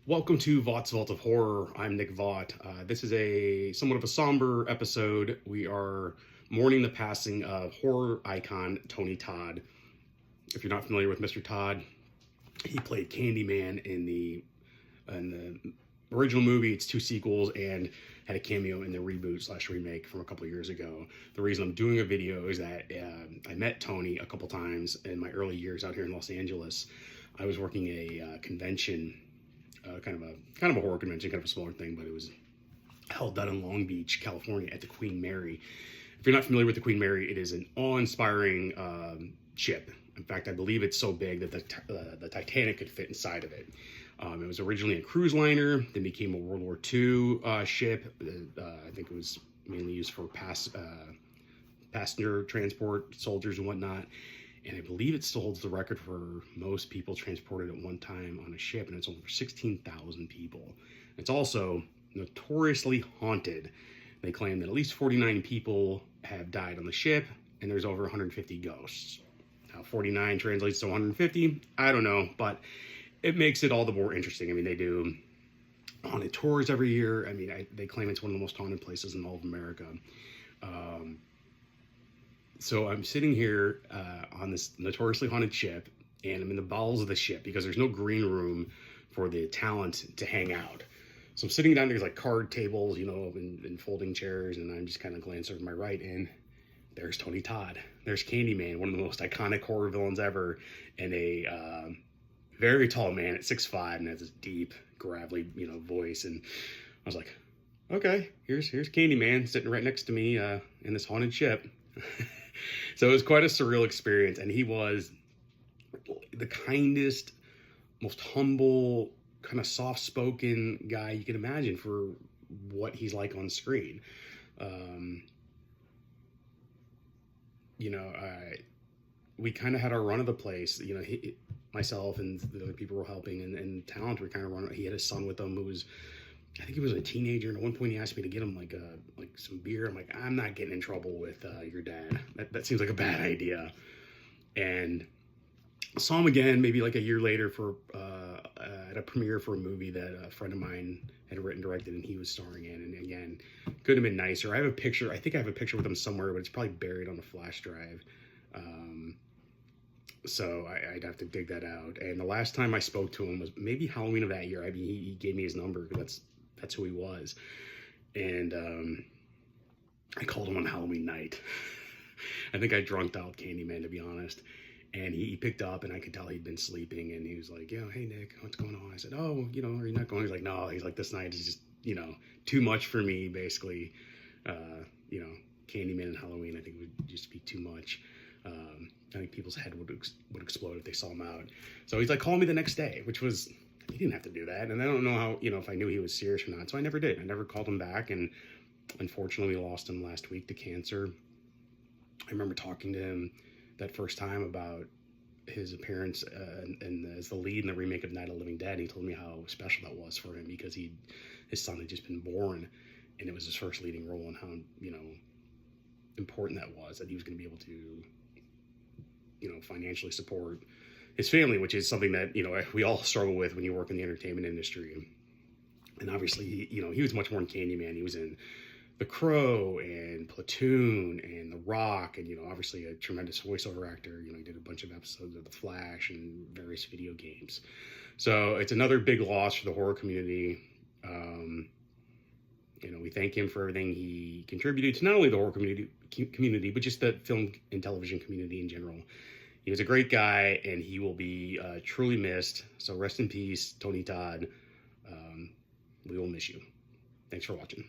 Welcome to Vaught's Vault of Horror. I'm Nick Vaught. This is a somewhat of a somber episode. We are mourning the passing of horror icon Todd. If you're not familiar with Mr. Todd, he played Candyman in the original movie, its two sequels, and had a cameo in the reboot/remake from a couple years ago. The reason I'm doing a video is that I met Tony a couple times in my early years out here in Los Angeles. I was working a convention. Kind of a horror convention, kind of a smaller thing, but it was held down in Long Beach, California, at the Queen Mary. If you're not familiar with the Queen Mary, it is an awe-inspiring ship. In fact, I believe it's so big that the Titanic could fit inside of it. It was originally a cruise liner, then became a World War II ship. I think it was mainly used for passenger transport, soldiers and whatnot. And I believe it still holds the record for most people transported at one time on a ship, and it's over 16,000 people. It's also notoriously haunted. They claim that at least 49 people have died on the ship, and there's over 150 ghosts. How 49 translates to 150, I don't know, but it makes it all the more interesting. I mean, they do haunted tours every year. I mean, they claim it's one of the most haunted places in all of America. So I'm sitting here on this notoriously haunted ship, and I'm in the bowels of the ship because there's no green room for the talent to hang out. So I'm sitting down, there's like card tables, and folding chairs, and I'm just kind of glancing over my right, and there's Todd. There's Candyman, one of the most iconic horror villains ever, and a very tall man at 6'5", and has this deep, gravelly, voice. And I was like, okay, here's Candyman sitting right next to me in this haunted ship. So it was quite a surreal experience, and he was the kindest, most humble, kind of soft-spoken guy you could imagine for what he's like on screen. We kind of had our run of the place. Myself and the other people were helping, and talent were kind of running. He had his son with him who was, I think he was a teenager, and at one point he asked me to get him like some beer. I'm like, I'm not getting in trouble with your dad. That seems like a bad idea. And I saw him again maybe like a year later for at a premiere for a movie that a friend of mine had written, directed, and he was starring in. And again, couldn't have been nicer. I have a picture. I think I have a picture with him somewhere, but it's probably buried on a flash drive. So I'd have to dig that out. And the last time I spoke to him was maybe Halloween of that year. I mean, he gave me his number because that's who he was. And I called him on Halloween night. I think I drunked out Candyman, to be honest. And he picked up, and I could tell he'd been sleeping. And he was like, hey, Nick, what's going on? I said, are you not going? He's like, no. He's like, this night is just, too much for me, basically. Candyman and Halloween, I think, would just be too much. I think people's head would explode if they saw him out. So he's like, call me the next day, which was, he didn't have to do that. And I don't know how, if I knew he was serious or not. So I never did. I never called him back. And unfortunately, we lost him last week to cancer. I remember talking to him that first time about his appearance as the lead in the remake of Night of the Living Dead. He told me how special that was for him because his son had just been born, and it was his first leading role, and how, important that was, that he was going to be able to, financially support his family, which is something that, we all struggle with when you work in the entertainment industry. And obviously, he was much more than Candyman. He was in The Crow and Platoon and The Rock, and, obviously a tremendous voiceover actor. He did a bunch of episodes of The Flash and various video games. So it's another big loss for the horror community. We thank him for everything he contributed to not only the horror community, but just the film and television community in general. He was a great guy, and he will be truly missed. So rest in peace, Todd. We will miss you. Thanks for watching.